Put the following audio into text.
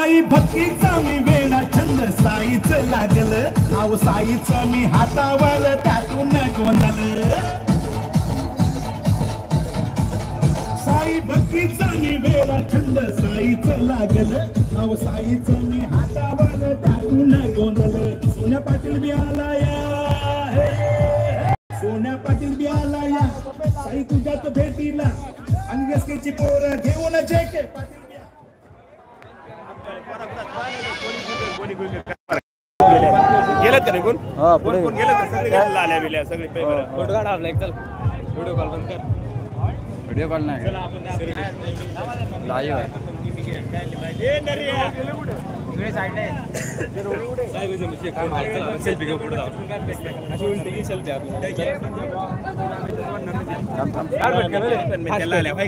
साई भक्तीचा मी वेडा छंद साईच लागलं नाव साईचं मी हातावर त्यातून गोंधळ साई भक्तीचा मी वेडा छंद साईच लागलं नाव साईचं मी हातावर त्यातून गोंधळ सोन्या पाटील बी आला या सोन्या पाटील बी आला या साई तुझ्यात भेटीला आणि एसकेची पोरं घेऊन जेके गेलं का निघून कोण गेलं का सगळे लाल्या बिल्या सगळे फोटो काढ आपला एक चल व्हिडिओ कॉल बंद कर व्हिडिओ कॉल नाही लाईव्ह आहे सेल्फी घेऊ पुढे सेल्फी